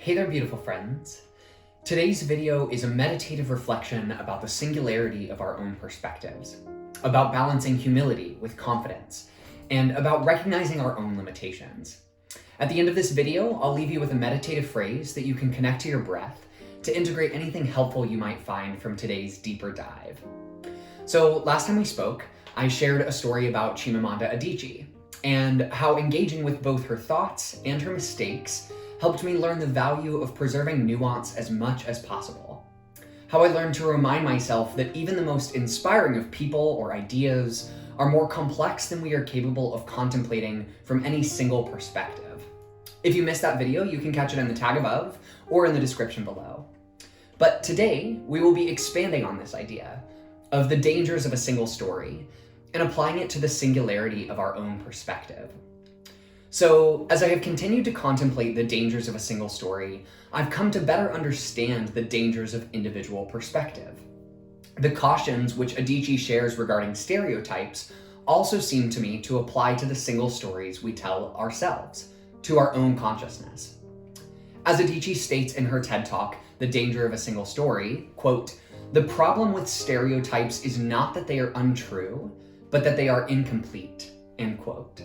Hey there, beautiful friends. Today's video is a meditative reflection about the singularity of our own perspectives, about balancing humility with confidence, and about recognizing our own limitations. At the end of this video, I'll leave you with a meditative phrase that you can connect to your breath to integrate anything helpful you might find from today's deeper dive. So last time we spoke, I shared a story about Chimamanda Adichie and how engaging with both her thoughts and her mistakes helped me learn the value of preserving nuance as much as possible. How I learned to remind myself that even the most inspiring of people or ideas are more complex than we are capable of contemplating from any single perspective. If you missed that video, you can catch it in the tag above or in the description below. But today, we will be expanding on this idea of the dangers of a single story and applying it to the singularity of our own perspective. So, as I have continued to contemplate the dangers of a single story, I've come to better understand the dangers of individual perspective. The cautions which Adichie shares regarding stereotypes also seem to me to apply to the single stories we tell ourselves, to our own consciousness. As Adichie states in her TED Talk, The Danger of a Single Story, quote, "The problem with stereotypes is not that they are untrue, but that they are incomplete," end quote.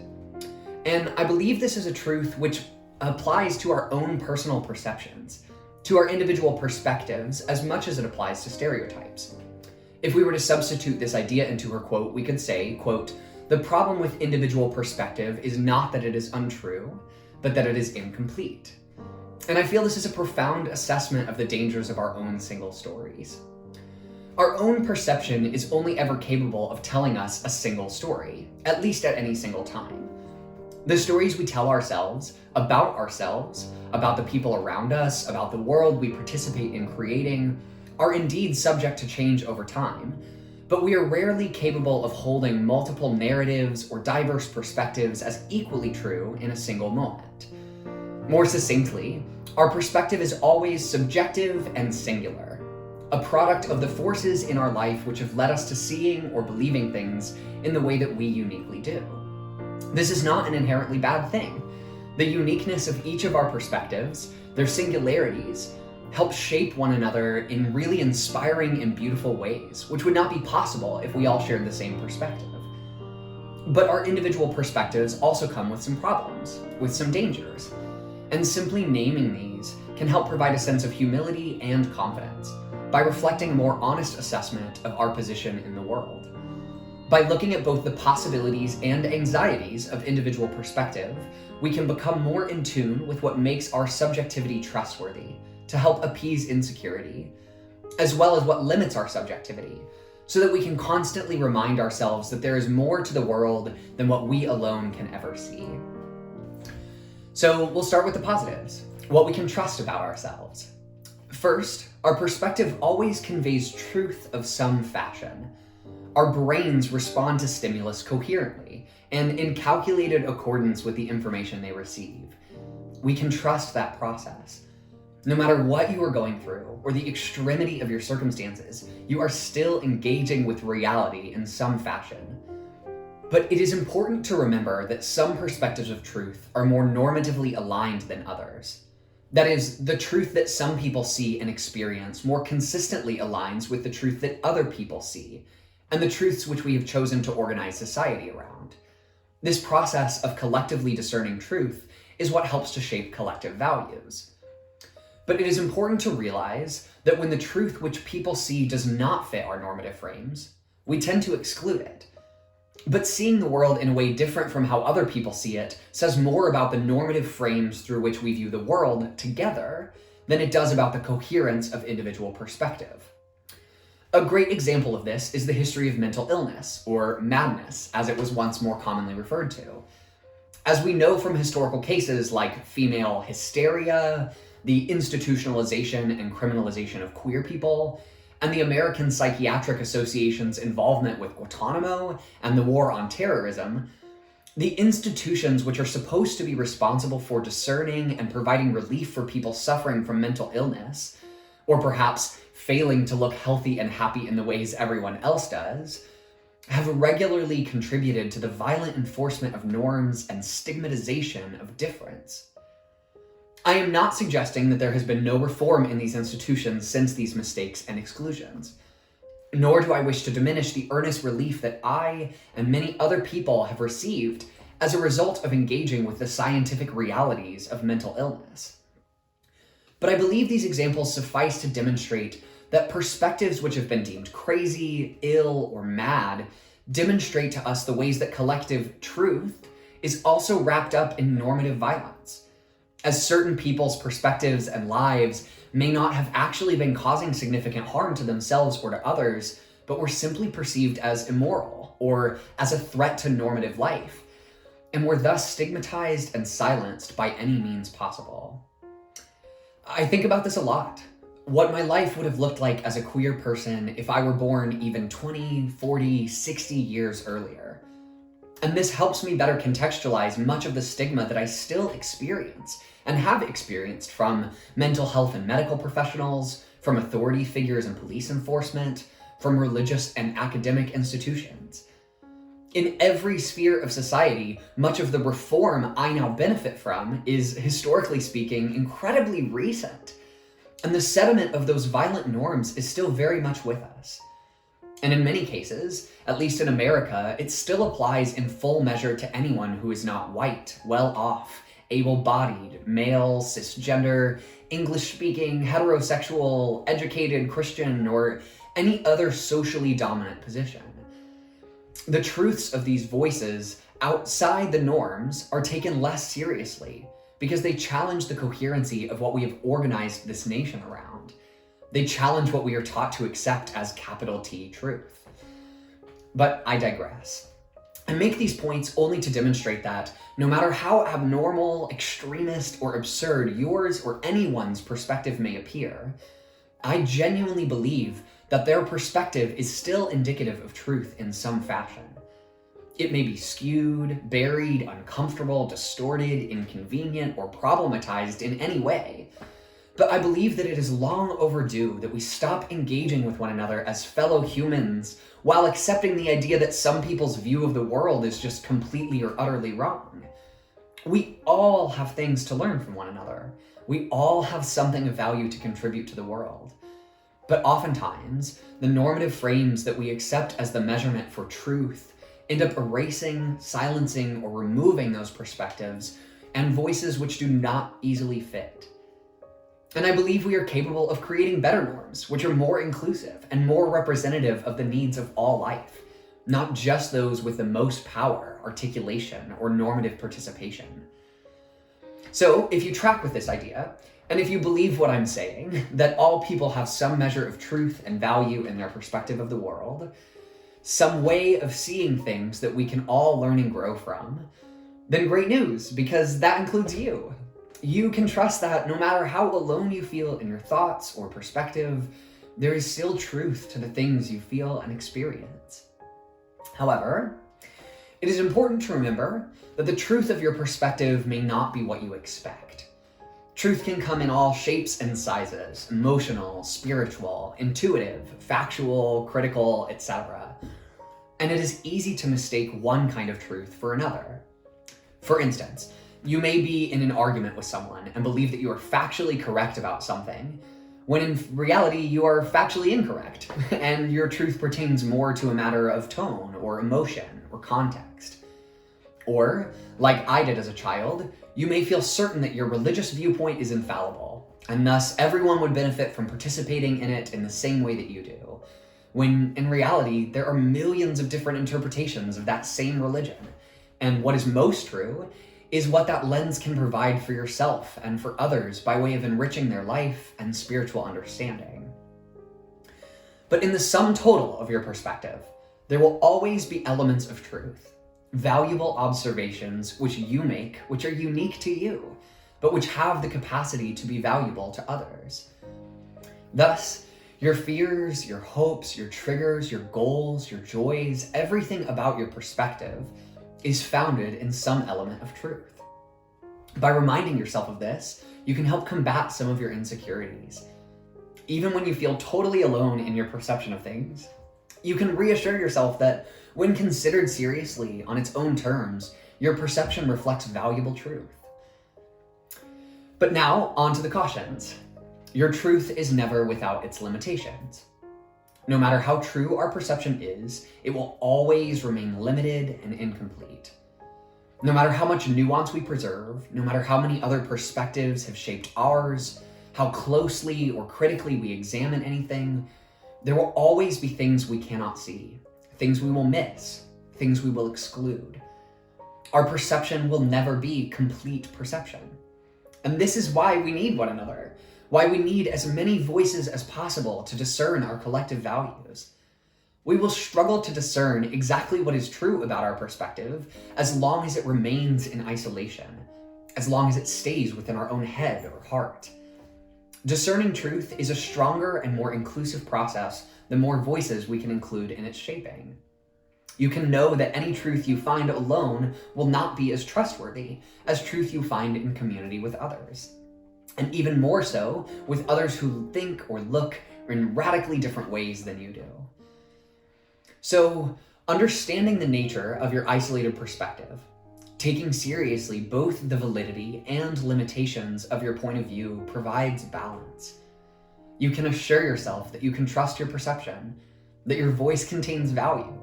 And I believe this is a truth which applies to our own personal perceptions, to our individual perspectives, as much as it applies to stereotypes. If we were to substitute this idea into her quote, we could say, quote, "The problem with individual perspective is not that it is untrue, but that it is incomplete." And I feel this is a profound assessment of the dangers of our own single stories. Our own perception is only ever capable of telling us a single story, at least at any single time. The stories we tell ourselves, about the people around us, about the world we participate in creating, are indeed subject to change over time, but we are rarely capable of holding multiple narratives or diverse perspectives as equally true in a single moment. More succinctly, our perspective is always subjective and singular, a product of the forces in our life which have led us to seeing or believing things in the way that we uniquely do. This is not an inherently bad thing. The uniqueness of each of our perspectives, their singularities, help shape one another in really inspiring and beautiful ways, which would not be possible if we all shared the same perspective. But our individual perspectives also come with some problems, with some dangers, and simply naming these can help provide a sense of humility and confidence by reflecting a more honest assessment of our position in the world. By looking at both the possibilities and anxieties of individual perspective, we can become more in tune with what makes our subjectivity trustworthy to help appease insecurity, as well as what limits our subjectivity, so that we can constantly remind ourselves that there is more to the world than what we alone can ever see. So we'll start with the positives, what we can trust about ourselves. First, our perspective always conveys truth of some fashion. Our brains respond to stimulus coherently and in calculated accordance with the information they receive. We can trust that process. No matter what you are going through or the extremity of your circumstances, you are still engaging with reality in some fashion. But it is important to remember that some perspectives of truth are more normatively aligned than others. That is, the truth that some people see and experience more consistently aligns with the truth that other people see, and the truths which we have chosen to organize society around. This process of collectively discerning truth is what helps to shape collective values. But it is important to realize that when the truth which people see does not fit our normative frames, we tend to exclude it. But seeing the world in a way different from how other people see it says more about the normative frames through which we view the world together than it does about the coherence of individual perspective. A great example of this is the history of mental illness, or madness, as it was once more commonly referred to. As we know from historical cases like female hysteria, the institutionalization and criminalization of queer people, and the American Psychiatric Association's involvement with Guantanamo and the war on terrorism, the institutions which are supposed to be responsible for discerning and providing relief for people suffering from mental illness, or perhaps failing to look healthy and happy in the ways everyone else does, have regularly contributed to the violent enforcement of norms and stigmatization of difference. I am not suggesting that there has been no reform in these institutions since these mistakes and exclusions. Nor do I wish to diminish the earnest relief that I and many other people have received as a result of engaging with the scientific realities of mental illness. But I believe these examples suffice to demonstrate that perspectives which have been deemed crazy, ill, or mad demonstrate to us the ways that collective truth is also wrapped up in normative violence, as certain people's perspectives and lives may not have actually been causing significant harm to themselves or to others, but were simply perceived as immoral or as a threat to normative life, and were thus stigmatized and silenced by any means possible. I think about this a lot. What my life would have looked like as a queer person if I were born even 20, 40, 60 years earlier. And this helps me better contextualize much of the stigma that I still experience and have experienced from mental health and medical professionals, from authority figures and police enforcement, from religious and academic institutions. In every sphere of society, much of the reform I now benefit from is, historically speaking, incredibly recent. And the sediment of those violent norms is still very much with us. And in many cases, at least in America, it still applies in full measure to anyone who is not white, well-off, able-bodied, male, cisgender, English-speaking, heterosexual, educated, Christian, or any other socially dominant position. The truths of these voices outside the norms are taken less seriously because they challenge the coherency of what we have organized this nation around. They challenge what we are taught to accept as capital T truth. But I digress. I make these points only to demonstrate that no matter how abnormal, extremist, or absurd yours or anyone's perspective may appear, I genuinely believe that their perspective is still indicative of truth in some fashion. It may be skewed, buried, uncomfortable, distorted, inconvenient, or problematized in any way, but I believe that it is long overdue that we stop engaging with one another as fellow humans while accepting the idea that some people's view of the world is just completely or utterly wrong. We all have things to learn from one another. We all have something of value to contribute to the world. But oftentimes, the normative frames that we accept as the measurement for truth end up erasing, silencing, or removing those perspectives and voices which do not easily fit. And I believe we are capable of creating better norms, which are more inclusive and more representative of the needs of all life, not just those with the most power, articulation, or normative participation. So, if you track with this idea, and if you believe what I'm saying, that all people have some measure of truth and value in their perspective of the world, some way of seeing things that we can all learn and grow from, then great news, because that includes you. You can trust that no matter how alone you feel in your thoughts or perspective, there is still truth to the things you feel and experience. However, it is important to remember that the truth of your perspective may not be what you expect. Truth can come in all shapes and sizes: emotional, spiritual, intuitive, factual, critical, etc. And it is easy to mistake one kind of truth for another. For instance, you may be in an argument with someone and believe that you are factually correct about something, when in reality you are factually incorrect, and your truth pertains more to a matter of tone or emotion or context. Or, like I did as a child, you may feel certain that your religious viewpoint is infallible, and thus everyone would benefit from participating in it in the same way that you do, when in reality there are millions of different interpretations of that same religion, and what is most true is what that lens can provide for yourself and for others by way of enriching their life and spiritual understanding. But in the sum total of your perspective, there will always be elements of truth, valuable observations which you make, which are unique to you, but which have the capacity to be valuable to others. Thus, your fears, your hopes, your triggers, your goals, your joys, everything about your perspective is founded in some element of truth. By reminding yourself of this, you can help combat some of your insecurities. Even when you feel totally alone in your perception of things, you can reassure yourself that when considered seriously on its own terms, your perception reflects valuable truth. But now, on to the cautions. Your truth is never without its limitations. No matter how true our perception is, it will always remain limited and incomplete. No matter how much nuance we preserve, no matter how many other perspectives have shaped ours, how closely or critically we examine anything, there will always be things we cannot see, things we will miss, things we will exclude. Our perception will never be complete perception. And this is why we need one another, why we need as many voices as possible to discern our collective values. We will struggle to discern exactly what is true about our perspective as long as it remains in isolation, as long as it stays within our own head or heart. Discerning truth is a stronger and more inclusive process the more voices we can include in its shaping. You can know that any truth you find alone will not be as trustworthy as truth you find in community with others. And even more so with others who think or look in radically different ways than you do. So, understanding the nature of your isolated perspective, taking seriously both the validity and limitations of your point of view provides balance. You can assure yourself that you can trust your perception, that your voice contains value,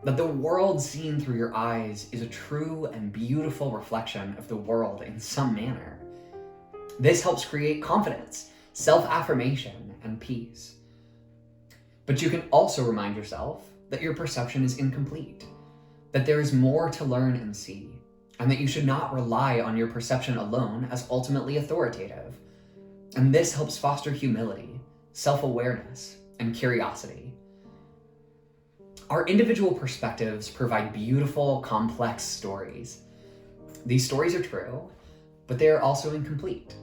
that the world seen through your eyes is a true and beautiful reflection of the world in some manner. This helps create confidence, self-affirmation, and peace. But you can also remind yourself that your perception is incomplete, that there is more to learn and see, and that you should not rely on your perception alone as ultimately authoritative. And this helps foster humility, self-awareness, and curiosity. Our individual perspectives provide beautiful, complex stories. These stories are true, but they are also incomplete.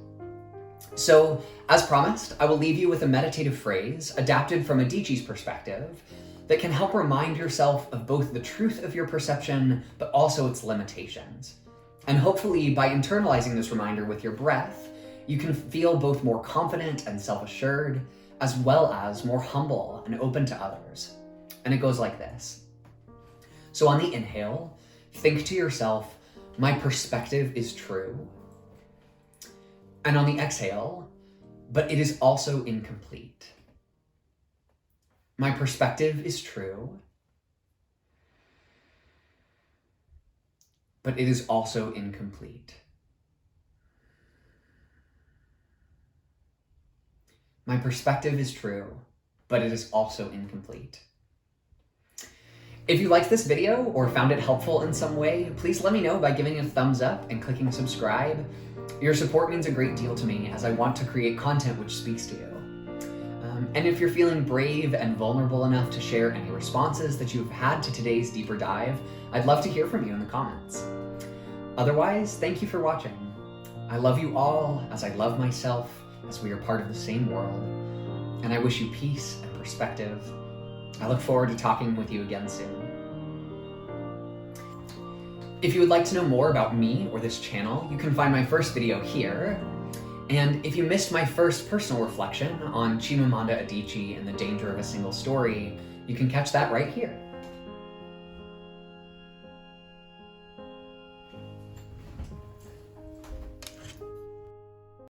So, as promised, I will leave you with a meditative phrase adapted from Adichie's perspective that can help remind yourself of both the truth of your perception, but also its limitations. And hopefully, by internalizing this reminder with your breath, you can feel both more confident and self-assured, as well as more humble and open to others. And it goes like this. So on the inhale, think to yourself, my perspective is true. And on the exhale, but it is also incomplete. My perspective is true, but it is also incomplete. My perspective is true, but it is also incomplete. If you liked this video or found it helpful in some way, please let me know by giving it a thumbs up and clicking subscribe. Your support means a great deal to me as I want to create content which speaks to you. And if you're feeling brave and vulnerable enough to share any responses that you've had to today's deeper dive, I'd love to hear from you in the comments. Otherwise, thank you for watching. I love you all as I love myself, as we are part of the same world, and I wish you peace and perspective. I look forward to talking with you again soon. If you would like to know more about me or this channel, you can find my first video here. And if you missed my first personal reflection on Chimamanda Adichie and the danger of a single story, you can catch that right here.